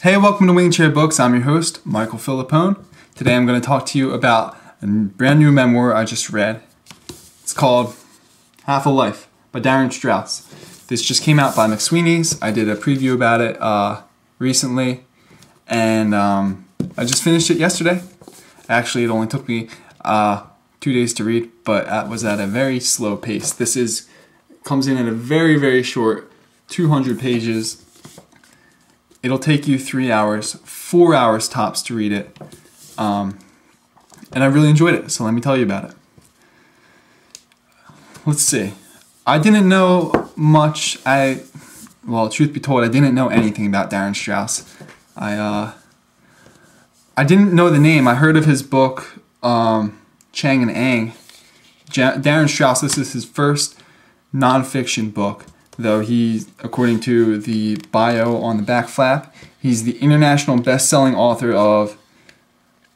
Hey, welcome to Wing Chair Books. I'm your host, Michael Philippone. Today I'm going to talk to you about a brand new memoir I just read. It's called Half a Life by Darin Strauss. This just came out by McSweeney's. I did a preview about it recently, and I just finished it yesterday. Actually, it only took me 2 days to read, but it was at a very slow pace. This comes in at a very short 200 pages. It'll take you 3 hours, 4 hours tops to read it. And I really enjoyed it, so let me tell you about it. Let's see. I didn't know much. Well, truth be told, I didn't know anything about Darin Strauss. I didn't know the name. I heard of his book, Chang and Ang. Darin Strauss, this is his first nonfiction book. Though he, according to the bio on the back flap, he's the international best-selling author of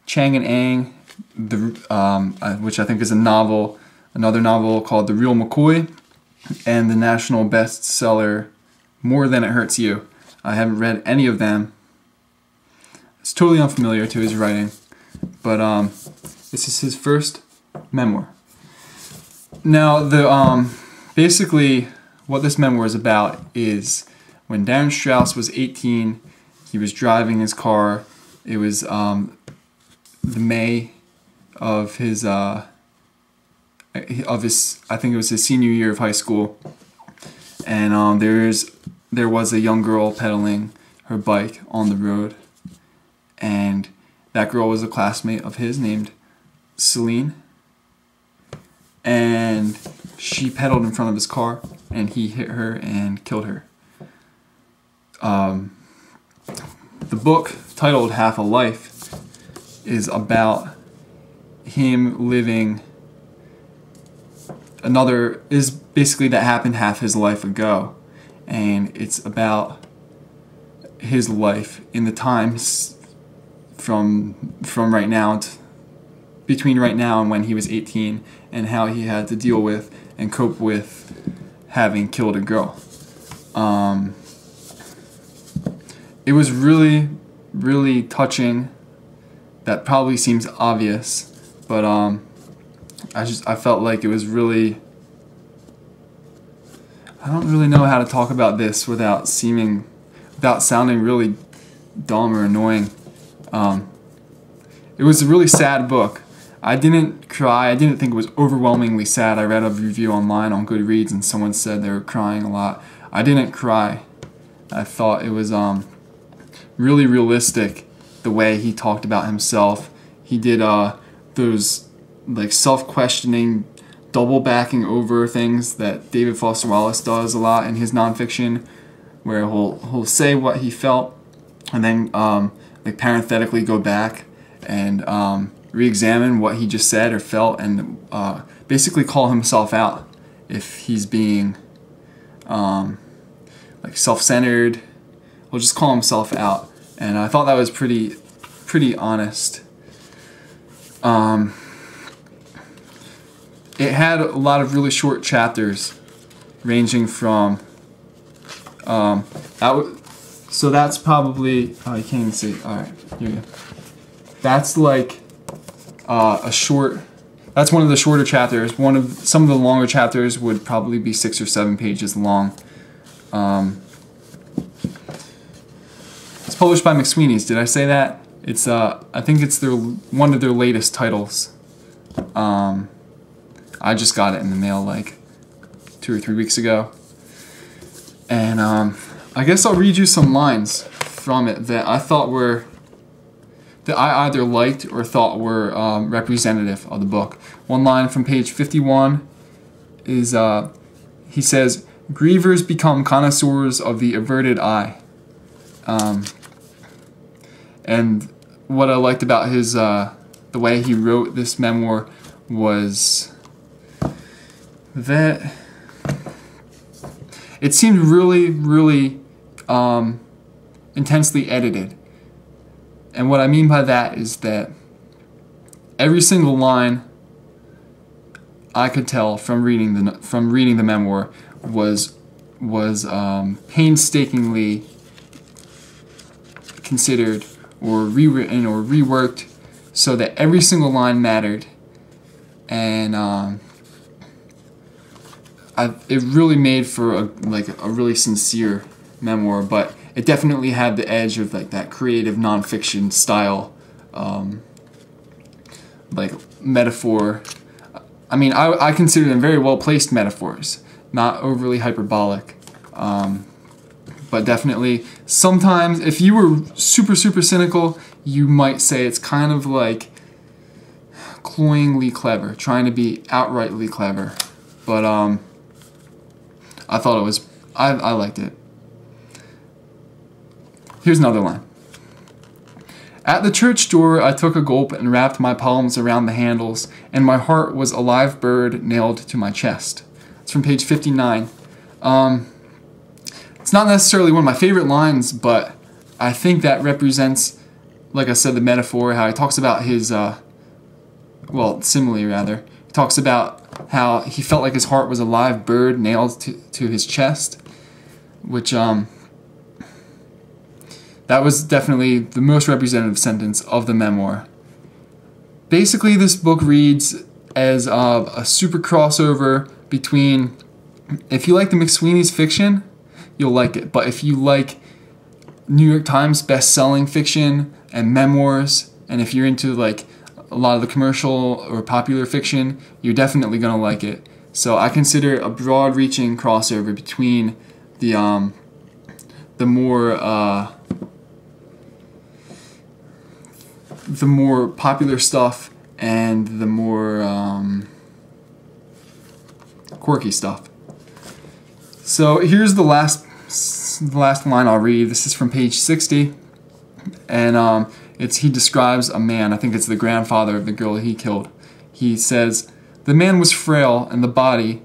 Chang and Ang, which I think is another novel called The Real McCoy, and the national bestseller More Than It Hurts You. I haven't read any of them. It's totally unfamiliar to his writing, but this is his first memoir. Now, basically, what this memoir is about is when Darin Strauss was 18, he was driving his car. It was the May of his, I think it was his senior year of high school. And there was a young girl pedaling her bike on the road. And that girl was a classmate of his named Celine. And she pedaled in front of his car, and he hit her and killed her. The book, titled Half a Life, is about him living basically that happened half his life ago. And it's about his life in the times from right now between right now and when he was 18, and how he had to deal with and cope with having killed a girl. It was really touching. That probably seems obvious, but I felt like it was really. I don't really know how to talk about this without sounding really dumb or annoying. It was a really sad book. I didn't cry. I didn't think it was overwhelmingly sad. I read a review online on Goodreads, and someone said they were crying a lot. I didn't cry. I thought it was really realistic the way he talked about himself. He did those like self-questioning, double backing over things that David Foster Wallace does a lot in his nonfiction, where he'll say what he felt and then like parenthetically go back and re-examine what he just said or felt, and basically call himself out if he's being like self-centered. He'll just call himself out, and I thought that was pretty honest. It had a lot of really short chapters, ranging from so that's probably you can't even see. All right, here you go. That's like that's one of the shorter chapters. Some of the longer chapters would probably be 6 or 7 pages long. It's published by McSweeney's. Did I say that? It's I think it's one of their latest titles. I just got it in the mail like 2 or 3 weeks ago, and I guess I'll read you some lines from it that I either liked or thought were representative of the book. One line from page 51 is, he says, "Grievers become connoisseurs of the averted eye." And what I liked about his, the way he wrote this memoir was that it seemed really intensely edited. And what I mean by that is that every single line I could tell from reading the memoir was painstakingly reconsidered or rewritten or reworked so that every single line mattered. And it really made for a really sincere memoir, but it definitely had the edge of like that creative nonfiction style, like metaphor. I mean, I consider them very well placed metaphors, not overly hyperbolic, but definitely sometimes if you were super cynical, you might say it's kind of like cloyingly clever, trying to be outrightly clever. But I thought it was, I liked it. Here's another line. At the church door, I took a gulp and wrapped my palms around the handles, and my heart was a live bird nailed to my chest. It's from page 59. It's not necessarily one of my favorite lines, but I think that represents, like I said, the metaphor, how he talks about his, simile rather. He talks about how he felt like his heart was a live bird nailed to his chest, which, that was definitely the most representative sentence of the memoir. Basically, this book reads as a super crossover between, if you like the McSweeney's fiction, you'll like it. But if you like New York Times best-selling fiction and memoirs, and if you're into like a lot of the commercial or popular fiction, you're definitely going to like it. So I consider a broad-reaching crossover between the more popular stuff and the more quirky stuff. So here's the last line I'll read. This is from page 60, and he describes a man. I think it's the grandfather of the girl he killed. He says, "The man was frail and the body."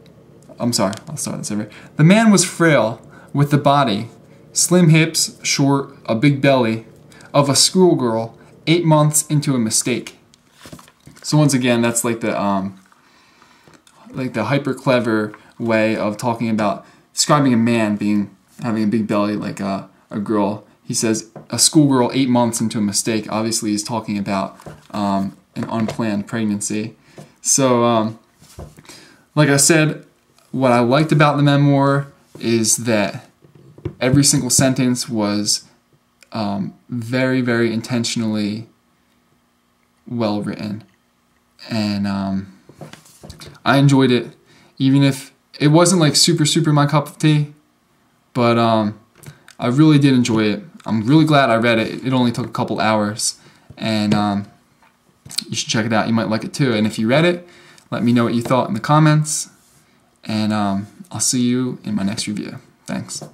I'm sorry, I'll start this over. "The man was frail with the body, slim hips, short, a big belly, of a schoolgirl 8 months into a mistake." So once again, that's like the hyper clever way of talking about describing a man having a big belly like a girl. He says a schoolgirl 8 months into a mistake. Obviously, he's talking about an unplanned pregnancy. So, like I said, what I liked about the memoir is that every single sentence was very, very intentionally well written, and I enjoyed it, even if it wasn't like super my cup of tea. But I really did enjoy it. I'm really glad I read it. It only took a couple hours, and you should check it out. You might like it too. And if you read it, let me know what you thought in the comments, and I'll see you in my next review. Thanks.